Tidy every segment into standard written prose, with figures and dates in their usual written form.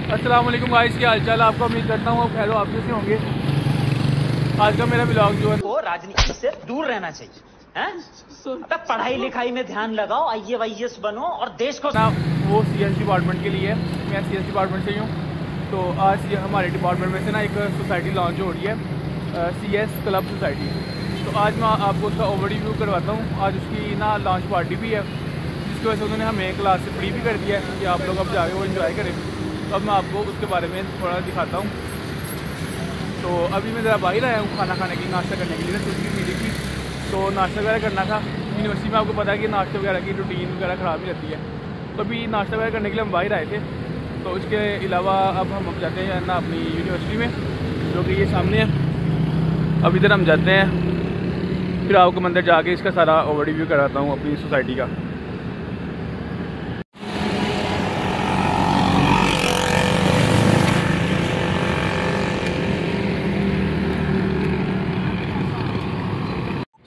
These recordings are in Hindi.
अस्सलाम वालेकुम गाइस, क्या हालचाल। आपको उम्मीद करता हूँ आप खैर आप कैसे होंगे। आज का मेरा ब्लॉग जो है वो राजनीति से दूर रहना चाहिए हैं? तब पढ़ाई लिखाई में ध्यान लगाओ, IAS बनो और देश को ना वो CS डिपार्टमेंट के लिए। मैं CS डिपार्टमेंट से ही हूँ। तो आज ये हमारे डिपार्टमेंट में से ना एक सोसाइटी लॉन्च हो रही है, CS क्लब सोसाइटी। तो आज मैं आपको उसका ओवरव्यू करवाता हूँ। आज उसकी ना लॉन्च पार्टी भी है, जिसकी वजह से उन्होंने हमें क्लास से फ्री भी कर दिया है कि आप लोग अब जाके वो इन्जॉय करें। तो अब मैं आपको उसके बारे में थोड़ा दिखाता हूँ। तो अभी मैं ज़रा बाहर आया हूँ खाना खाने के लिए, नाश्ता करने के लिए। छुट्टी मिली थी तो नाश्ता वगैरह करना था। यूनिवर्सिटी में आपको पता है कि नाश्ते वगैरह की रूटीन वगैरह ख़राब ही रहती है। तो अभी नाश्ता वगैरह करने के लिए हम बाहर आए थे। तो उसके अलावा अब हम जाते हैं ना अपनी यूनिवर्सिटी में, जो कि ये सामने है। अब इधर हम जाते हैं, फिर आपको अंदर जाके इसका सारा ओवरव्यू कराता हूँ अपनी सोसाइटी का।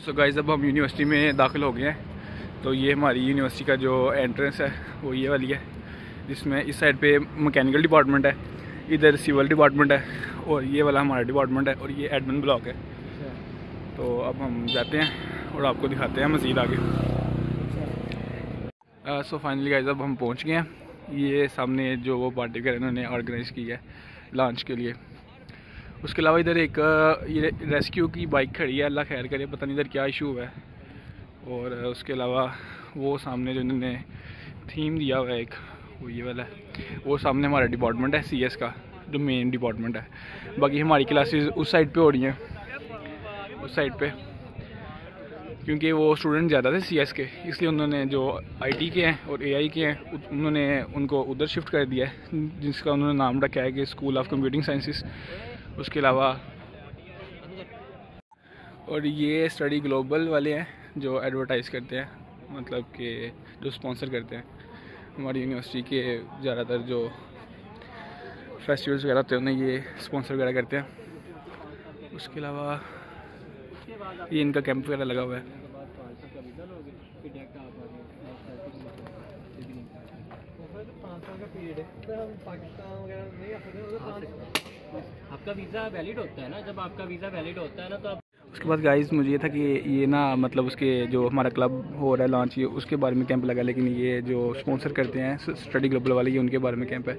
तो गाइस अब हम यूनिवर्सिटी में दाखिल हो गए हैं। तो ये हमारी यूनिवर्सिटी का जो एंट्रेंस है वो ये वाली है, जिसमें इस साइड पे मैकेनिकल डिपार्टमेंट है, इधर सिविल डिपार्टमेंट है और ये वाला हमारा डिपार्टमेंट है और ये एडमिन ब्लॉक है। तो अब हम जाते हैं और आपको दिखाते हैं मज़ीद आगे। सो फाइनली गाइस अब हम पहुंच गए हैं। ये सामने जो वो पार्टी वगैरह इन्होंने ऑर्गेनाइज़ की है लॉन्च के लिए। उसके अलावा इधर एक ये रेस्क्यू की बाइक खड़ी है, अल्लाह खैर करे, पता नहीं इधर क्या इशू है। और उसके अलावा वो सामने जो इन्होंने थीम दिया हुआ है एक, वो ये वाला है। वो सामने हमारा डिपार्टमेंट है CS का, जो मेन डिपार्टमेंट है। बाकी हमारी क्लासेस उस साइड पे हो रही हैं, उस साइड पे, क्योंकि वो स्टूडेंट ज़्यादा थे CS के, इसलिए उन्होंने जो IT के हैं और AI के हैं उन्होंने उनको उधर शिफ्ट कर दिया है, जिसका उन्होंने नाम रखा है कि स्कूल ऑफ कंप्यूटिंग साइंसेस। उसके अलावा और ये स्टडी ग्लोबल वाले हैं जो एडवर्टाइज़ करते हैं, मतलब कि जो स्पॉन्सर करते हैं हमारी यूनिवर्सिटी के ज़्यादातर जो फेस्टिवल्स वगैरह होते हैं उन्हें ये स्पॉन्सर वगैरह करते हैं। उसके अलावा ये इनका कैंप वगैरह लगा हुआ है। आपका वीज़ा वैलिड होता है ना, जब आपका वीज़ा वैलिड होता है ना तो आप। उसके बाद गाइस मुझे ये था कि ये ना मतलब उसके जो हमारा क्लब हो रहा है लॉन्च, ये उसके बारे में कैंप लगा, लेकिन ये जो स्पॉन्सर करते हैं स्टडी ग्लोबल वाले, ये उनके बारे में कैंप है।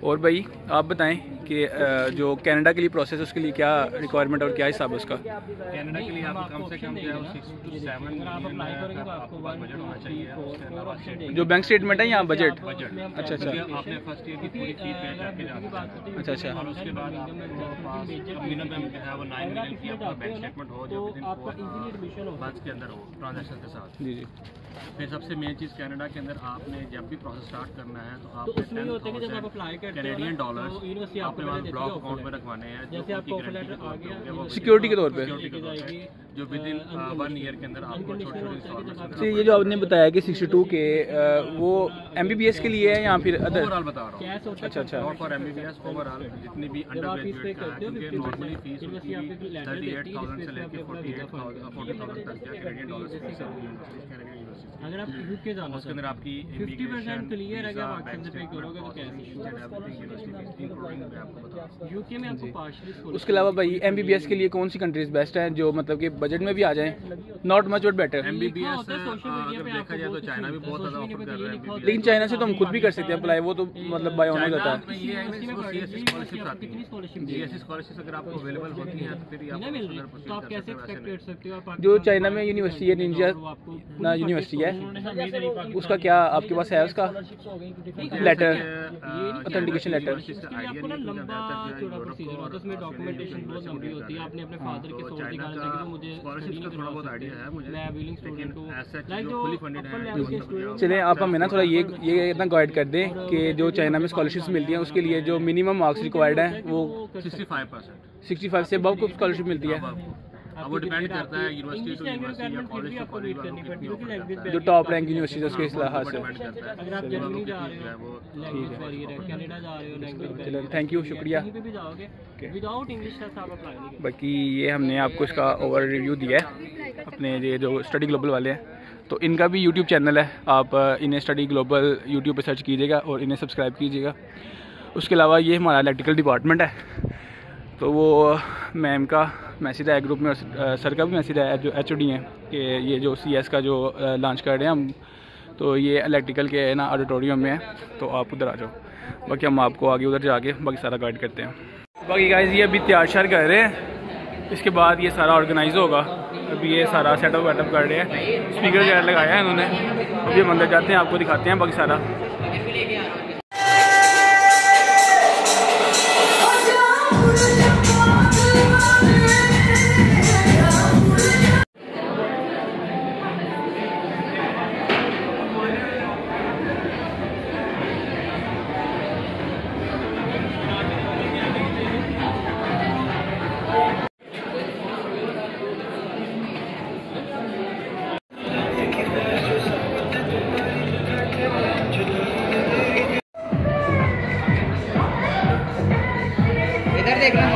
और भाई आप बताएं कि जो कनाडा के लिए प्रोसेस है उसके लिए क्या रिक्वायरमेंट और क्या हिसाब है उसका। कनाडा के लिए आपको कम से कम जो है 6 से 7 मिलियन आपको बजट होना चाहिए। जो बैंक स्टेटमेंट है या बजट? बजट। अच्छा अच्छा, आपने फर्स्ट ईयर की पूरी फीस पे करके जाना है। अच्छा अच्छा। और उसके बाद आपको पास मिनिमम जो है वो 9 मिलियन की आपका बैंक स्टेटमेंट हो, जो विदिन 4 मंथ्स के अंदर हो ट्रांजैक्शन के साथ। जी जी। फिर सबसे मेन चीज़ कनाडा के अंदर आपने जब भी प्रोसेस स्टार्ट करना है तो तो उसमें ये होता है कि जब आप अप्लाई करते हो कैनेडियन डॉलर्स तो यूनिवर्सिटी अपने पास ब्लॉक अकाउंट में रखवाने हैं, जैसे आपको ऑफर लेटर आ गया सिक्योरिटी के तौर पे, जो विदिन 1 ईयर के अंदर आपको छोटे-छोटे ये जो आपने बताया कि 62 के वो MBBS के लिए है या फिर अदर? ओवरऑल बता रहा हूँ। कैश होता है। अच्छा अच्छा। नॉट फॉर MBBS, ओवरऑल जितनी भी अंडर ग्रेजुएट का है, क्योंकि नॉर्मली फीस होती है 38,000 से लेकर 40,000 तक है कैनेडियन डॉलर्स फीस है कैनेडियन यूनिवर्सिटी। अगर आप UK जाना उसके अंदर आपकी 50% क्लियर है कि आप एक्शन पे करोगे तो कैश UK में आपको पार्शियली। उसके अलावा भाई MBBS के लिए कौन सी कंट्रीज बेस्ट हैं जो मतलब कि बजट में भी आ जाएं? Not much but better. MBBS अगर देखा जाए तो चाइना भी बहुत ज़्यादा ऑफर कर रहा है, लेकिन चाइना से तो हम खुद भी कर सकते हैं अप्लाई, वो तो मतलब बाय ऑन हो जाता है। ये है कि स्कॉलरशिप आती है, स्कॉलरशिप अगर आपको अवेलेबल होती है तो फिर आप तो आप कैसे एक्सपेक्ट कर सकते हो आप। जो चाइना में यूनिवर्सिटी है, निंजा ना यूनिवर्सिटी है, उसका क्या आपके पास है उसका लेटर, ऑथेंटिकेशन लेटर? आपको ना लंबा चौड़ा प्रोसीजर होता है, उसमें डॉक्यूमेंटेशन बहुत लंबी होती है। आपने अपने फादर के सोर्स दिखाना चाहिए कि मुझे स्कॉलरशिप का थोड़ा बहुत आइडिया है मुझे, मैं विलिंग स्टूडेंट हूं, लाइक जो फुली फंडेड है। चलें आप हमें ना थोड़ा ये इतना गाइड कर दें कि जो चाइना में स्कॉलरशिप्स मिलती हैं उसके लिए जो मिनिमम मार्क्स रिक्वायर्ड है वो 65%। 65 से अबव को स्कॉलरशिप मिलती है। अब वो डिपेंड करता है यूनिवर्सिटी टू यूनिवर्सिटी या कॉलेज टू कॉलेज वालों की कितनी जो टॉप रैंक यूनिवर्सिटी है उसके हिसाब से। अगर आप जर्मनी जा रहे हो लैंग्वेज बैरियर है, कनाडा जा रहे हो लैंग्वेज बैरियर, चलो थैंक यू, शुक्रिया। कहीं पे भी जाओगे विदाउट इंग्लिश टेस्ट आप अप्लाई नहीं कर। बाकी ये हमने आपको इसका ओवर रिव्यू दिया है अपने ये जो स्टडी ग्लोबल वाले हैं, तो इनका भी यूट्यूब चैनल है, आप इन्हें स्टडी ग्लोबल यूट्यूब पे सर्च कीजिएगा और इन्हें सब्सक्राइब कीजिएगा। उसके अलावा ये हमारा इलेक्ट्रिकल डिपार्टमेंट है, तो वो मैम का मैसेज आया ग्रुप में और सर का भी मैसेज आया जो HOD हैं कि ये जो CS का जो लॉन्च कर रहे हैं हम, तो ये इलेक्ट्रिकल के ना ऑडिटोरियम में है, तो आप उधर आ जाओ। बाकी हम आपको आगे उधर जाके बाकी सारा गाइड करते हैं। बाकी गाइस ये अभी तैयार श्यार कर रहे हैं, इसके बाद ये सारा ऑर्गेनाइज होगा। अभी ये सारा सेटअप वेटअप कर रहे हैं, स्पीकर वगैरह लगाया है इन्होंने। अभी हम अंदर जाते हैं, आपको दिखाते हैं बाकी सारा। इधर देखना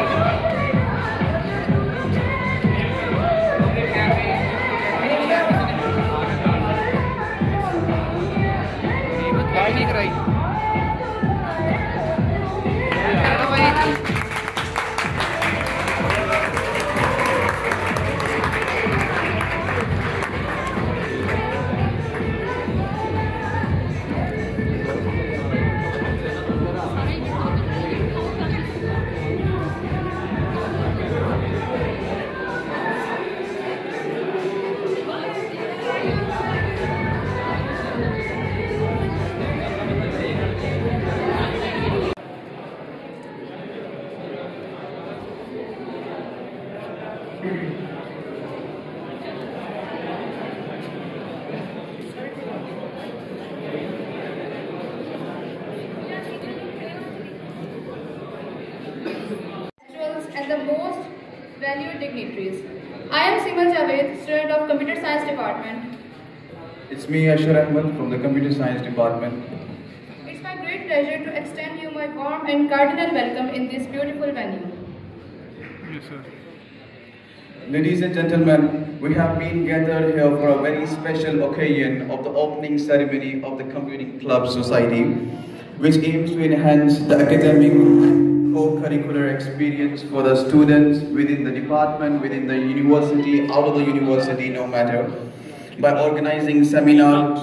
and the most valued dignitaries. I am Simal Javed, student of Computer Science Department. It's me, Ashar Ahmed, from the Computer Science Department. It's my great pleasure to extend you my warm and cardinal welcome in this beautiful venue. Yes, sir. Ladies and gentlemen, we have been gathered here for a very special occasion of the opening ceremony of the Computing Club Society, which aims to enhance the academic co-curricular experience for the students within the department, within the university, out of the university, no matter, by organizing seminars.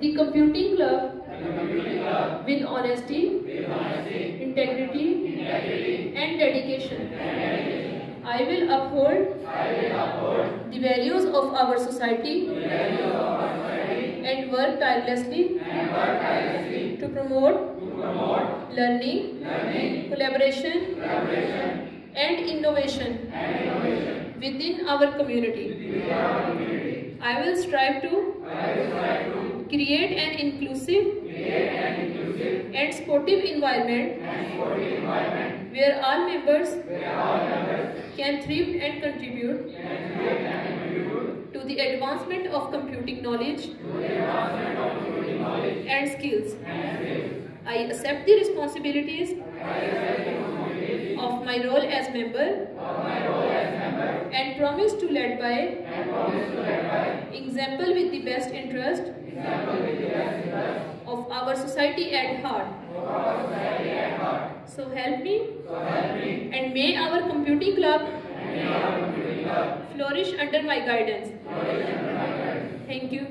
The Computing Club with honesty, integrity, and dedication. I will uphold the values of our society and work tirelessly to promote learning, collaboration, and innovation within our community. I will strive to create an inclusive and sportive environment where all members can thrive and contribute to the advancement of computing knowledge and skills. I accept the responsibilities of my role as member and promise to lead by example with the best interest of our society at heart. So help me and may our computing club flourish under my guidance. Thank you.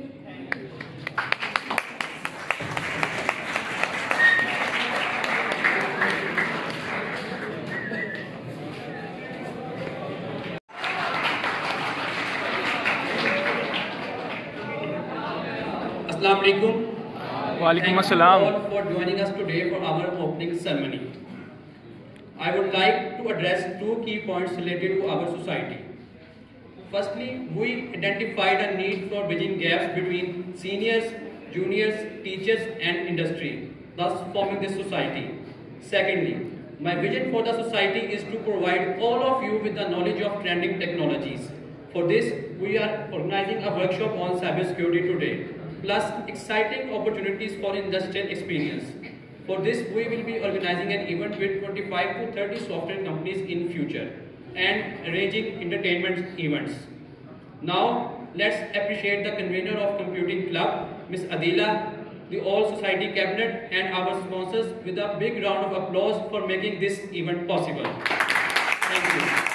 Assalamu alaikum. Walaikum Thank you assalam. all for joining us today for our opening ceremony. I would like to address two key points related to our society. Firstly, we identified a need for bridging gaps between seniors, juniors, teachers and industry, thus forming this society. Secondly, my vision for the society is to provide all of you with the knowledge of trending technologies. For this, we are organizing a workshop on cybersecurity today, plus exciting opportunities for industrial experience. For this, we will be organizing an event with 25 to 30 software companies in future and arranging entertainment events. Now, let's appreciate the convener of Computing Club, Ms. Adila, the All Society Cabinet and our sponsors with a big round of applause for making this event possible. Thank you.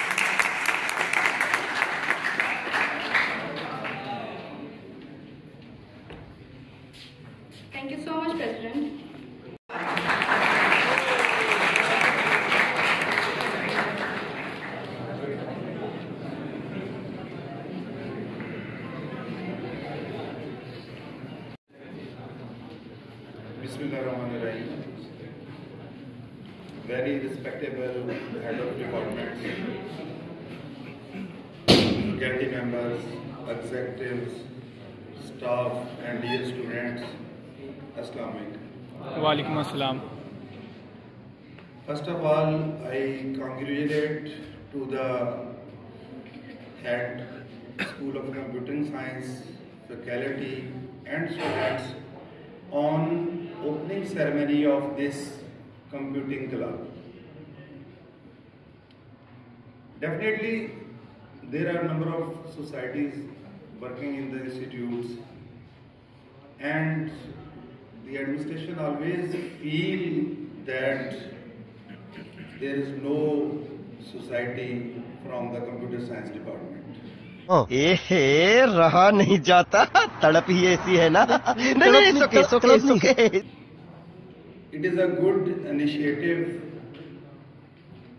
Thank you so much, President. Bismillahirrahmanirrahim. Very respectable head of departments, faculty members, executives, staff and dear students, Assalamu alaikum. Walaikum assalam. First of all, I congratulate to the head School of Computing Science, faculty and students on opening ceremony of this computing club. Definitely, there are a number of societies working in the institutes, and the administration always feel that there is no society from the computer science department. रहा नहीं जाता तड़प ही ऐसी है ना नहीं सुके It is a good initiative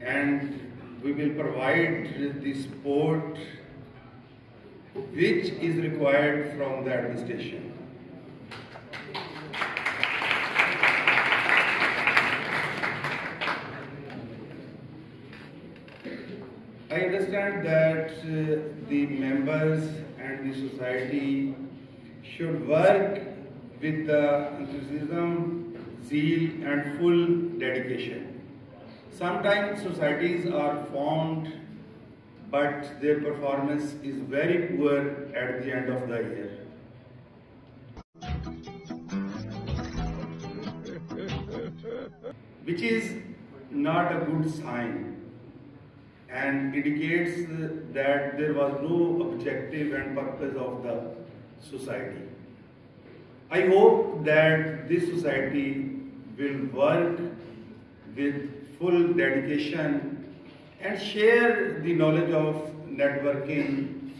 and we will provide the support which is required from the administration. I understand that the members and the society should work with the enthusiasm, zeal and full dedication. Sometimes societies are formed but their performance is very poor at the end of the year. Which is not a good sign and indicates that there was no objective and purpose of the society. I hope that this society will work with full dedication and share the knowledge of networking,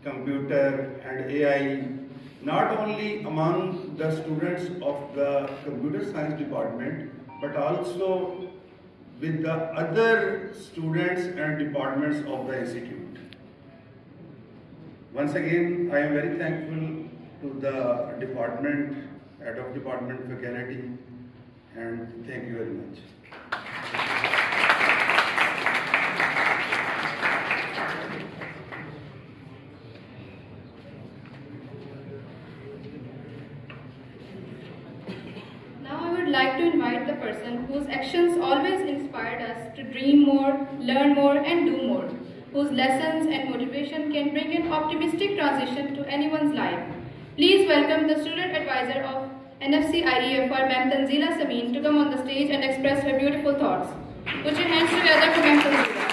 computer and AI not only among the students of the computer science department but also with the other students and departments of the institute. Once again, I am very thankful to the department, head of department, faculty, and thank you very much. Now I would person whose actions always inspired us to dream more, learn more and do more, whose lessons and motivation can bring an optimistic transition to anyone's life. Please welcome the student advisor of NFC IEFR, Ma'am Tanzila Sabeen, to come on the stage and express her beautiful thoughts. Put your hands together for Ma'am Tanzila.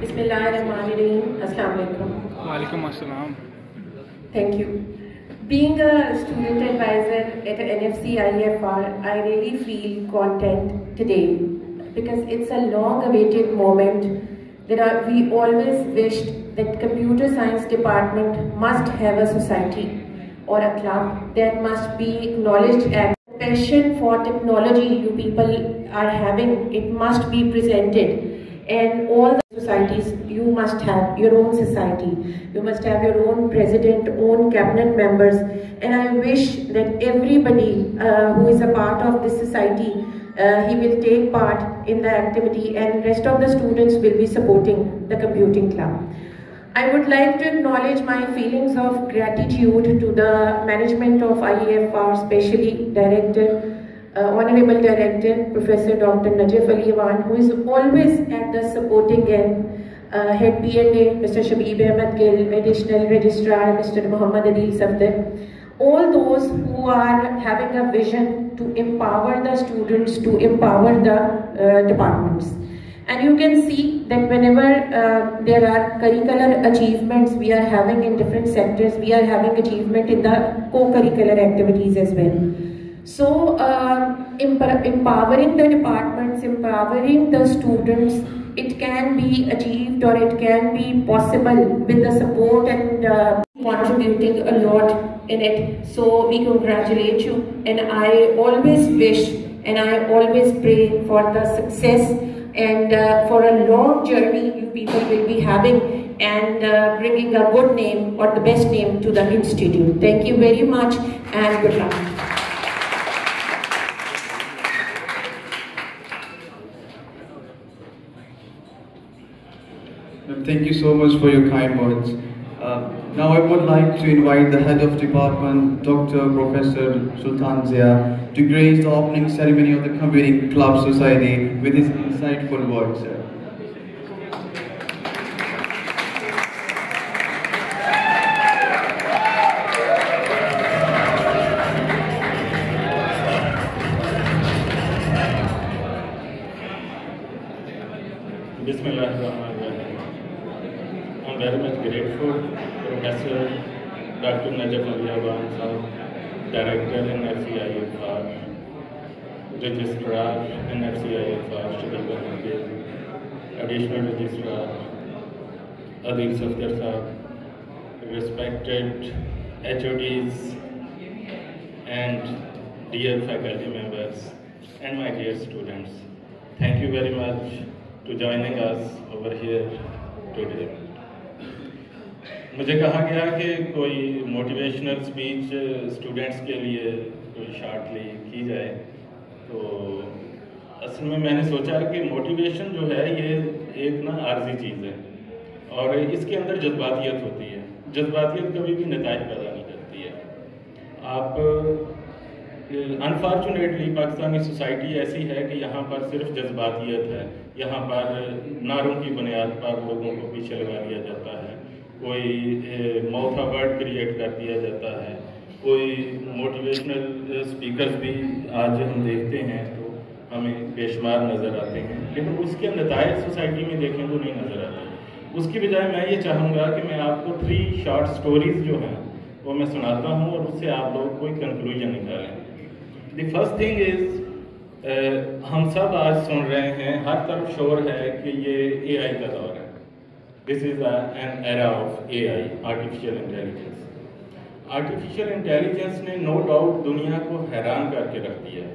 Bismillahirrahmanirrahim. Assalamu alaikum. Walaikum assalam. Thank you. Being a student advisor at NFC IEFR, I really feel content today because it's a long-awaited moment. We always wished that computer science department must have a society or a club that must be acknowledged as passion for technology you people are having. It must be presented. And all the societies, you must have your own society. You must have your own president, own cabinet members. And I wish that everybody who is a part of this society, he will take part in the activity, and rest of the students will be supporting the computing club. I would like to acknowledge my feelings of gratitude to the management of IEFR, especially Director, Honorable Director, Professor Dr. Najaf Ali Awan, who is always at the supporting end, Head P&A, Mr. Shabib Ahmed Gill, Additional Registrar, Mr. Muhammad Adil Safdar, all those who are having a vision to empower the students, to empower the departments. And you can see that whenever there are curricular achievements we are having in different sectors, we are having achievement in the co-curricular activities as well. So empowering the departments, empowering the students, it can be achieved or it can be possible with the support and contributing a lot in it. So we congratulate you, and I always wish and I always pray for the success and for a long journey you people will be having and bringing a good name or the best name to the institute. Thank you very much and good luck. Thank you so much for your kind words. Now I would like to invite the head of department, Dr. Professor Sultan Zia, to grace the opening ceremony of the Computing Club Society with his insightful words, sir. I'm very much grateful to Professor Dr. Najaf Ali Awan, Director in IEFR, Registrar in IEFR, Shabib Ahmed Gill, Additional Registrar, Adil Safdar Sahab, respected HODs and dear faculty members, and my dear students. Thank you very much to joining us over here today. मुझे कहा गया कि कोई मोटिवेशनल स्पीच स्टूडेंट्स के लिए कोई शॉर्टली की जाए, तो असल में मैंने सोचा कि मोटिवेशन जो है ये एक ना आर्जी चीज़ है और इसके अंदर जज्बातियत होती है। जज्बातियत कभी भी नताइज पैदा नहीं करती है। आप अनफॉर्चुनेटली पाकिस्तानी सोसाइटी ऐसी है कि यहाँ पर सिर्फ जज्बातियत है, यहाँ पर नारों की बुनियाद पर लोगों को पीछे लगा दिया जाता है, कोई माउथ वर्ड क्रिएट कर दिया जाता है, कोई मोटिवेशनल स्पीकर्स भी आज हम देखते हैं तो हमें बेशुमार नज़र आते हैं, लेकिन उसके नताइज सोसाइटी में देखें तो नहीं नज़र आते। उसकी बजाय मैं ये चाहूँगा कि मैं आपको 3 शॉर्ट स्टोरीज जो हैं वो मैं सुनाता हूँ और उससे आप लोग कोई कंक्लूजन निकालें। द फर्स्ट थिंग इज़ हम सब आज सुन रहे हैं, हर तरफ शोर है कि ये AI का दौर है। This is an era of AI, artificial intelligence. Artificial intelligence ने नो डाउट दुनिया को हैरान करके रख दिया है,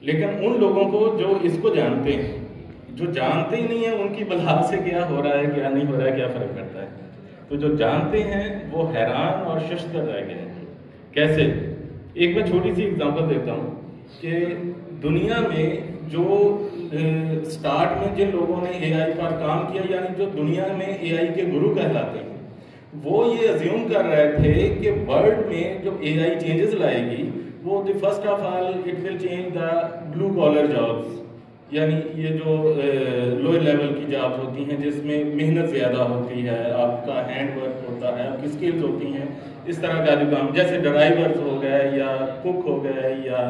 लेकिन उन लोगों को जो इसको जानते हैं, जो जानते ही नहीं है उनकी बला से क्या हो रहा है क्या नहीं हो रहा है क्या फ़र्क पड़ता है। तो जो जानते हैं वो हैरान और शशदर रह गए हैं। कैसे? एक मैं छोटी सी एग्जांपल देता हूँ कि दुनिया में जो स्टार्ट में जिन लोगों ने एआई पर काम किया, यानी जो दुनिया में एआई के गुरु कहलाते हैं, वो ये अज्यूम कर रहे थे कि वर्ल्ड में जो एआई चेंजेस लाएगी वो first of all it will change the blue collar jobs, यानी ये जो लोअर लेवल की जॉब्स होती हैं जिसमें मेहनत ज़्यादा होती है, आपका हैंड वर्क होता है, आपकी स्किल्स होती हैं, इस तरह का जो काम जैसे ड्राइवर्स हो गए या कुक हो गए या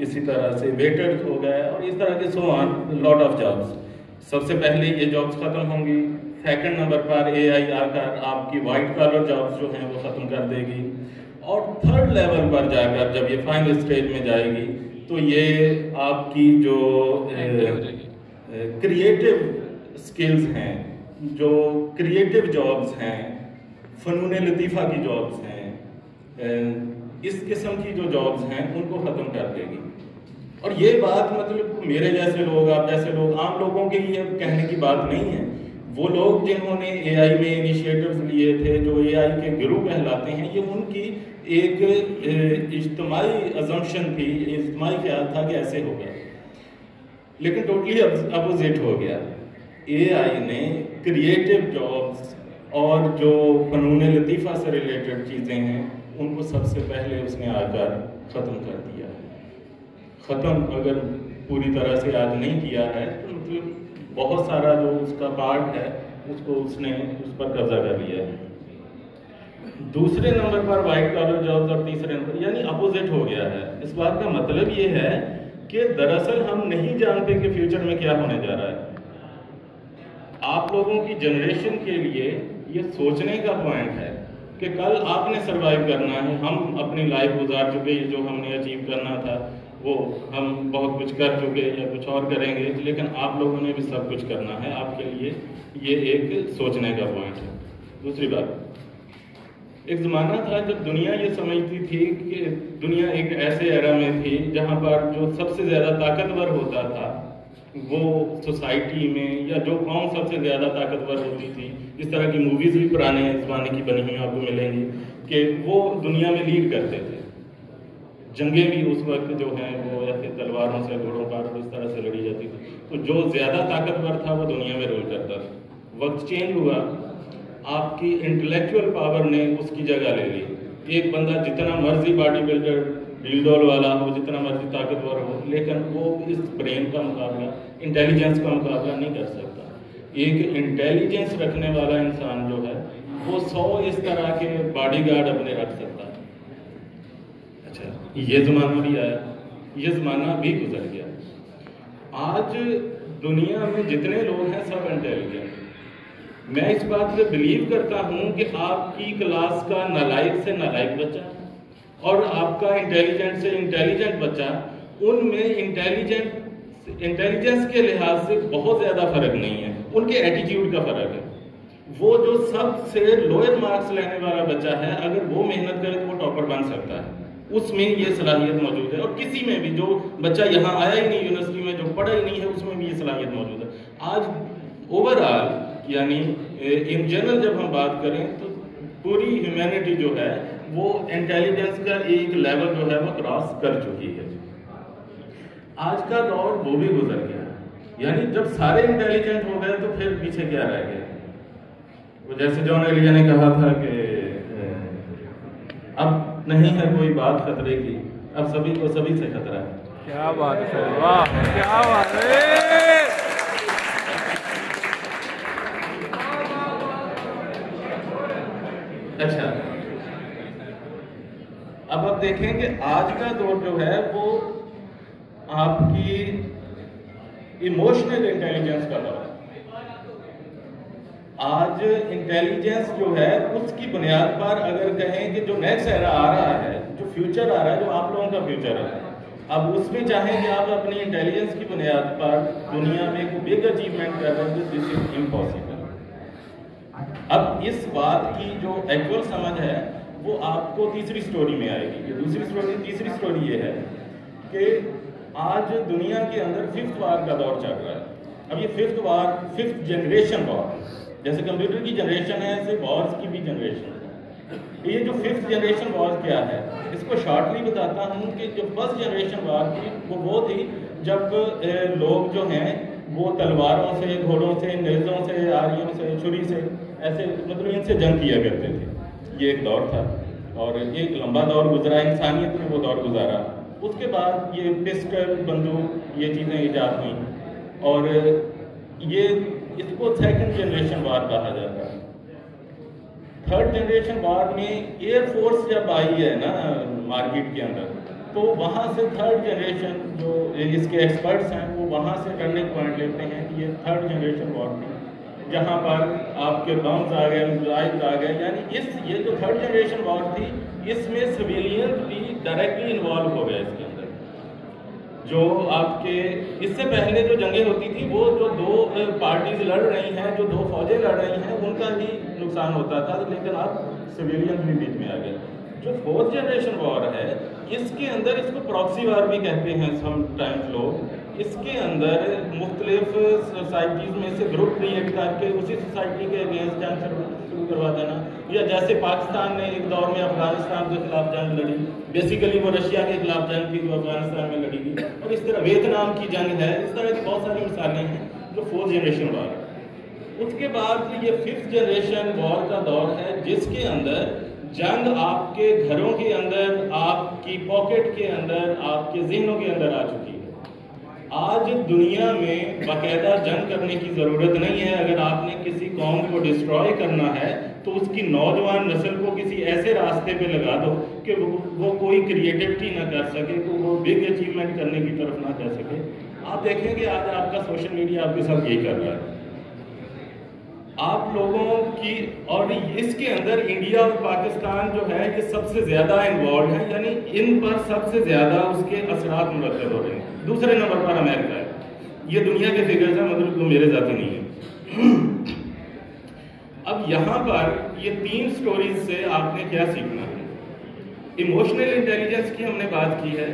इसी तरह से वेटर्स हो गए और इस तरह के so on lot of jobs. सबसे पहले ये जॉब्स ख़त्म होंगी। सेकंड नंबर पर एआई आकर आपकी वाइट कॉलर जॉब्स जो हैं वो ख़त्म कर देगी। और थर्ड लेवल पर जाकर जब ये फाइनल स्टेज में जाएगी तो ये आपकी जो क्रिएटिव स्किल्स हैं, जो क्रिएटिव जॉब्स हैं, फ़नून लतीफ़ा की जॉब्स हैं, इस किस्म की जो जॉब्स हैं उनको ख़त्म कर देगी। और ये बात मतलब मेरे जैसे लोग, आप जैसे लोग, आम लोगों के लिए कहने की बात नहीं है। वो लोग जिन्होंने एआई में इनिशिएटिव्स लिए थे, जो एआई के गुरु कहलाते हैं, ये उनकी एक इज्तिमाई अजम्पशन थी, इज्तिमाई ख्याल था कि ऐसे होगा, लेकिन टोटली अपोजिट हो गया। एआई ने क्रिएटिव जॉब्स और जो फ़नून लतीफ़ा से रिलेटेड चीज़ें हैं उनको सबसे पहले उसने आकर ख़त्म कर दिया है। ख़त्म अगर पूरी तरह से आज नहीं किया है तो मतलब बहुत सारा जो उसका पार्ट है उसको उसने उस पर कब्जा कर लिया है। दूसरे नंबर पर वाइट कॉलर जॉब्स और तीसरे नंबर यानी अपोजिट हो गया है। इस बात का मतलब ये है कि दरअसल हम नहीं जानते कि फ्यूचर में क्या होने जा रहा है। आप लोगों की जनरेशन के लिए ये सोचने का पॉइंट है कि कल आपने सरवाइव करना है। हम अपनी लाइफ गुजार चुके, जो हमने अचीव करना था वो हम बहुत कुछ कर चुके या कुछ और करेंगे, लेकिन आप लोगों ने भी सब कुछ करना है। आपके लिए ये एक सोचने का पॉइंट है। दूसरी बात, एक ज़माना था जब दुनिया ये समझती थी कि दुनिया एक ऐसे एरा में थी जहाँ पर जो सबसे ज़्यादा ताकतवर होता था वो सोसाइटी में, या जो कौम सबसे ज़्यादा ताकतवर होती थी, इस तरह की मूवीज़ भी पुराने ज़माने की बनी हुई आपको मिलेंगी कि वो दुनिया में लीड करते थे। जंगें भी उस वक्त जो हैं वो ऐसे तलवारों से, घोड़ों पर और इस तरह से लड़ी जाती थी। तो जो ज़्यादा ताकतवर था वो दुनिया में रूल करता था। वक्त चेंज हुआ, आपकी इंटेलेक्चुअल पावर ने उसकी जगह ले ली। एक बंदा जितना मर्जी बॉडी बिल्डर, डीलडॉल वाला हो, जितना मर्जी ताकतवर हो, लेकिन वो इस ब्रेन का मुकाबला, इंटेलिजेंस का मुकाबला नहीं कर सकता। एक इंटेलिजेंस रखने वाला इंसान जो है वो 100 इस तरह के बॉडीगार्ड अपने रख सकता है। अच्छा, ये ज़माना भी आया, ये ज़माना भी गुजर गया। आज दुनिया में जितने लोग हैं सब इंटेलिजेंट। मैं इस बात पे बिलीव करता हूँ कि आपकी क्लास का नालायक से नालायक बच्चा और आपका इंटेलिजेंट से इंटेलिजेंट बच्चा, उनमें इंटेलिजेंस के लिहाज से बहुत ज़्यादा फर्क नहीं है, उनके एटीट्यूड का फर्क है। वो जो सबसे लोअर मार्क्स लेने वाला बच्चा है, अगर वो मेहनत करे तो वो टॉपर बन सकता है। उसमें ये सलाहियत मौजूद है। और किसी में भी, जो बच्चा यहाँ आया ही नहीं यूनिवर्सिटी में, जो पढ़ा ही नहीं है, उसमें भी ये सलाहियत मौजूद है। आज ओवरऑल यानी इन जनरल जब हम बात करें तो पूरी ह्यूमैनिटी जो है वो इंटेलिजेंस का एक लेवल जो है वो क्रॉस कर चुकी है। आज का दौर वो भी गुजर गया, यानी जब सारे इंटेलिजेंट हो गए तो फिर पीछे क्या रह गया। वो जैसे जॉन एलिया ने कहा था कि अब नहीं है कोई बात खतरे की, अब सभी को सभी से खतरा है। क्या बात है सर, वाह क्या बात है। अच्छा, अब आप देखें कि आज का दौर जो है वो आपकी इमोशनल इंटेलिजेंस का दौर है। आज इंटेलिजेंस जो है उसकी बुनियाद पर अगर कहें कि जो नेक्स्ट एरा आ रहा है, जो फ्यूचर आ रहा है, जो आप लोगों का फ्यूचर है, अब उसमें चाहें कि आप अपनी इंटेलिजेंस की बुनियाद पर दुनिया में कोई बिग अचीवमेंट कर रहे हैं, दिस इज इम्पॉसिबल। अब इस बात की जो एक्चुअल समझ है वो आपको तीसरी स्टोरी में आएगी। ये तीसरी स्टोरी ये है कि आज दुनिया के अंदर 5th वॉर का दौर चल रहा है। अब ये 5th जनरेशन वॉर, जैसे कंप्यूटर की जनरेशन है ऐसे वॉर्स की भी जनरेशन है। ये जो 5th जनरेशन वॉर क्या है, इसको शॉर्टली बताता हूँ कि जो फर्स्ट जनरेशन वॉर थी वो थी जब लोग जो हैं वो तलवारों से, घोड़ों से, नेज़ों से, आरियों से, छुरी से, ऐसे मतलब इनसे जंग किया करते थे। ये एक दौर था और एक लंबा दौर गुजरा, इंसानियत ने वो दौर गुजारा। उसके बाद ये पिस्टल, बंदूक, ये चीज़ें ईजाद हुई और ये इसको सेकंड जनरेशन वार कहा जाता है। थर्ड जनरेशन वार में एयरफोर्स जब आई है ना मार्केट के अंदर, तो वहाँ से थर्ड जनरेशन जो इसके एक्सपर्ट्स हैं वो वहाँ से टर्निंग पॉइंट लेते हैं कि ये थर्ड जनरेशन वॉर थी, जहाँ पर आपके बम्स आ गए, मिसाइल्स आ गए। यानी ये जो थर्ड जनरेशन वॉर थी, इसमें सिविलियन भी डायरेक्टली इन्वॉल्व हो गए इसके अंदर। जो आपके इससे पहले जो जंगें होती थी वो जो दो पार्टीज लड़ रही हैं, जो दो फौजें लड़ रही हैं, उनका ही नुकसान होता था, लेकिन अब सिविलियन भी बीच में आ गए। जो फोर्थ जनरेशन वॉर है, इसके अंदर इसको प्रॉक्सी वॉर भी कहते हैं समटाइम्स लोग। इसके अंदर मुख्तलिफ सोसाइटीज़ में से ग्रुप क्रिएट करके उसी सोसाइटी के अगेंस्ट जंग शुरू करवा देना, या जैसे पाकिस्तान ने एक दौर में अफगानिस्तान के खिलाफ जंग लड़ी, बेसिकली वो रशिया के खिलाफ जंग थी जो अफगानिस्तान में लड़ी गई, और इस तरह वियतनाम की जंग है। इस तरह की बहुत सारी मिसालें हैं जो फोर्थ जनरेशन वॉर है। उसके बाद ये फिफ्थ जनरेशन वॉर का दौर है, जिसके अंदर जंग आपके घरों के अंदर, आपकी पॉकेट के अंदर, आपके जहनों के अंदर आ चुकी है। आज दुनिया में बाकायदा जंग करने की ज़रूरत नहीं है। अगर आपने किसी कौम को डिस्ट्रॉय करना है तो उसकी नौजवान नस्ल को किसी ऐसे रास्ते पे लगा दो कि वो कोई क्रिएटिविटी ना कर सके, तो वो बिग अचीवमेंट करने की तरफ ना जा सके। आप देखेंगे आज आपका सोशल मीडिया आपके साथ यही कर रहा है। आप लोगों की, और इसके अंदर इंडिया और पाकिस्तान जो है ये सबसे ज़्यादा इन्वॉल्व है, यानी इन पर सबसे ज़्यादा उसके असरात मुरतब हो रहे हैं। दूसरे नंबर पर अमेरिका है। ये दुनिया के फिगर्स हैं, मतलब तो मेरे ज़ाती नहीं है। अब यहाँ पर ये 3 स्टोरीज से आपने क्या सीखना है? इमोशनल इंटेलिजेंस की हमने बात की है।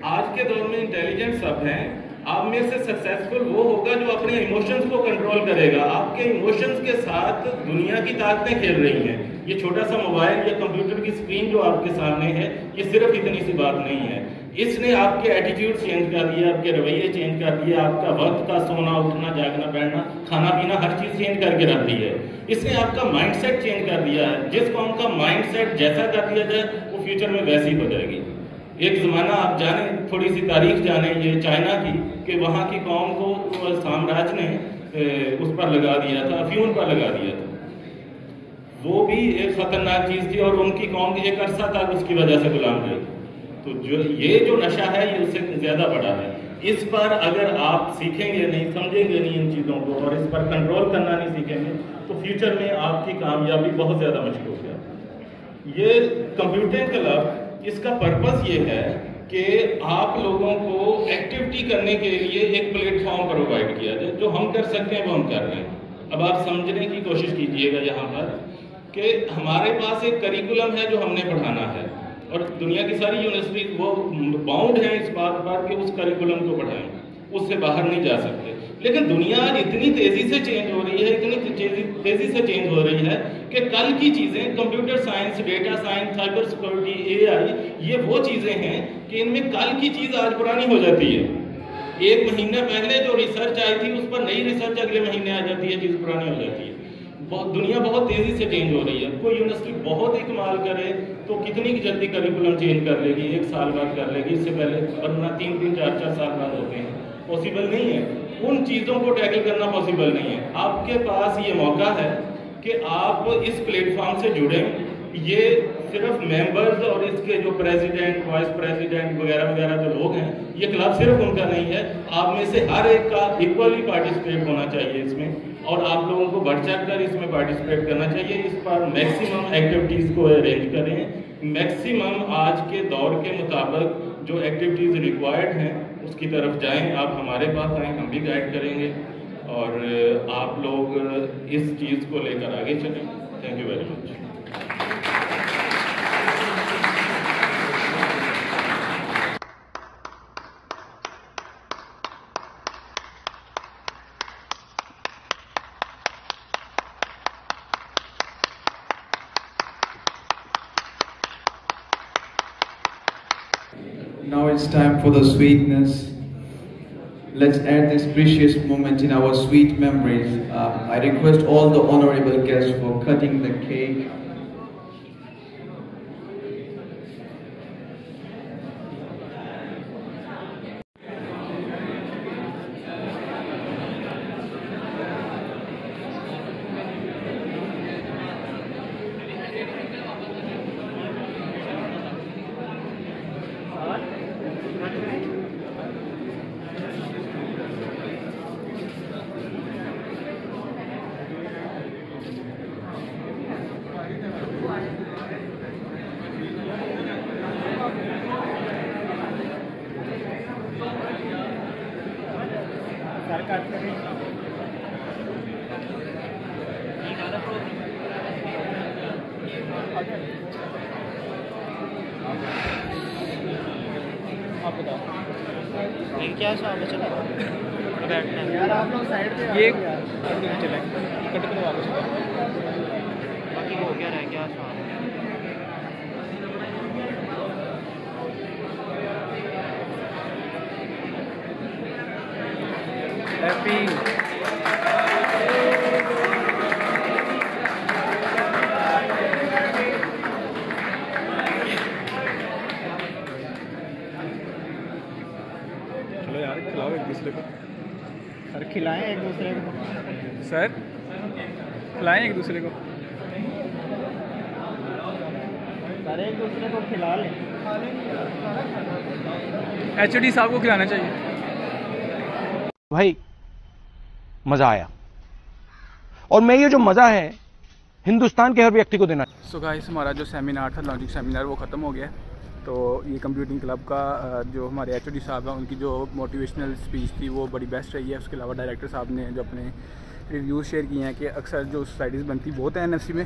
आज के दौर में इंटेलिजेंट सब हैं, आप में से सक्सेसफुल वो होगा जो अपने इमोशंस को कंट्रोल करेगा। आपके इमोशंस के साथ दुनिया की ताकतें खेल रही हैं। ये छोटा सा मोबाइल या कंप्यूटर की स्क्रीन जो आपके सामने है, ये सिर्फ इतनी सी बात नहीं है। इसने आपके एटीट्यूड चेंज कर दिया, आपके रवैये चेंज कर दिए, आपका वक्त का सोना, उठना, जागना, बैठना, खाना पीना, हर चीज़ चेंज करके रख दी है। इसने आपका माइंडसेट चेंज कर दिया है। जिस कौम का माइंडसेट जैसा कर दिया जाए वो फ्यूचर में वैसी हो जाएगी। एक ज़माना आप जाने, थोड़ी सी तारीख जाने ये चाइना की, कि वहाँ की कौम को साम्राज्य ने उस पर लगा दिया था, अफ्यून पर लगा दिया था। वो भी एक खतरनाक चीज़ थी और उनकी कौम एक अरसा तक उसकी वजह से गुलाम रही। तो जो नशा है ये उससे ज़्यादा बड़ा है। इस पर अगर आप सीखेंगे नहीं, समझेंगे नहीं इन चीज़ों को, और इस पर कंट्रोल करना नहीं सीखेंगे, तो फ्यूचर में आपकी कामयाबी बहुत ज़्यादा मुश्किल हो गया। ये कंप्यूटिंग क्लब, इसका पर्पस ये है कि आप लोगों को एक्टिविटी करने के लिए एक प्लेटफॉर्म प्रोवाइड किया जाए। जो हम कर सकते हैं वो हम कर रहे हैं। अब आप समझने की कोशिश कीजिएगा यहाँ पर कि हमारे पास एक करिकुलम है जो हमने पढ़ाना है, और दुनिया की सारी यूनिवर्सिटी वो बाउंड है इस बात पर कि उस करिकुलम को पढ़ाएं, उससे बाहर नहीं जा सकते। लेकिन दुनिया आज इतनी तेज़ी से चेंज हो रही है, इतनी तेज़ी से चेंज हो रही है कि कल की चीज़ें, computer science, data science, cyber security, AI, ये वो चीज़ें हैं कि इनमें कल की चीज़ आज पुरानी हो जाती है। एक महीना पहले जो रिसर्च आई थी उस पर नई रिसर्च अगले महीने आ जाती है, चीज़ पुरानी हो जाती है। दुनिया बहुत तेज़ी से चेंज हो रही है। कोई यूनिवर्सिटी बहुत ही कमाल करे तो कितनी जल्दी करिकुलम चेंज कर लेगी, 1 साल बाद कर लेगी, इससे पहले वरना 3-3, 4-4 साल बाद होते हैं। पॉसिबल नहीं है, उन चीज़ों को टैकल करना पॉसिबल नहीं है। आपके पास ये मौका है कि आप इस प्लेटफॉर्म से जुड़ें। ये सिर्फ मेंबर्स और इसके जो प्रेसिडेंट, वाइस प्रेसिडेंट वगैरह वगैरह जो लोग हैं, ये क्लब सिर्फ उनका नहीं है। आप में से हर एक का इक्वली पार्टिसिपेट होना चाहिए इसमें, और आप लोगों को बढ़ चढ़ कर इसमें पार्टिसिपेट करना चाहिए। इस पर मैक्सिमम एक्टिविटीज़ को अरेंज करें। मैक्सिमम आज के दौर के मुताबिक जो एक्टिविटीज़ रिक्वायर्ड हैं उसकी तरफ जाएं। आप हमारे पास आएँ, हम भी गाइड करेंगे, और आप लोग इस चीज़ को लेकर आगे चलें। Thank you very much. Now it's time for the sweetness. let's add this precious moment in our sweet memories. I request all the honorable guests for cutting the cake. क्या हिसाब है? चलो बैठना है यार, आप लोग साइड पे ये चलें, कट कर वापस बाकी हो गया रह गया हिसाब। हैप्पी खिलाओ एक दूसरे को सर, खिलाएं एक दूसरे को सर, खिलाएं एक दूसरे को सर, एक दूसरे को खिला लें। HOD साहब को खिलाना चाहिए। भाई मजा आया, और मैं ये जो मजा है हिंदुस्तान के हर व्यक्ति को देना। सो गाइस, हमारा जो सेमिनार था, लॉन्चिंग सेमिनार, वो ख़त्म हो गया। तो ये कंप्यूटिंग क्लब का जो हमारे HOD साहब हैं, उनकी जो मोटिवेशनल स्पीच थी वो बड़ी बेस्ट रही है। उसके अलावा डायरेक्टर साहब ने जो अपने रिव्यूज़ शेयर किए हैं कि अक्सर जो सोसाइटीज़ बनती बहुत हैं NFC में,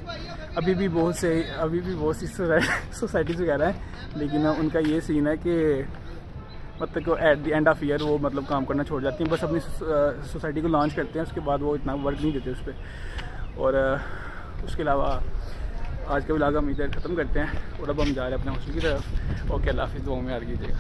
अभी भी बहुत सी सोसाइटीज़ वगैरह हैं, लेकिन उनका ये सीन है कि मतलब कि at the end of year वो मतलब काम करना छोड़ जाती हैं, बस अपनी सोसाइटी को लॉन्च करते हैं, उसके बाद वो इतना वर्क नहीं देते उस पर। और उसके अलावा आज का व्लॉग हम इधर ख़त्म करते हैं और अब हम जा रहे हैं अपने हॉस्टल की तरफ। ओके, अल्लाह हाफिज़, दुआ में याद कीजिएगा।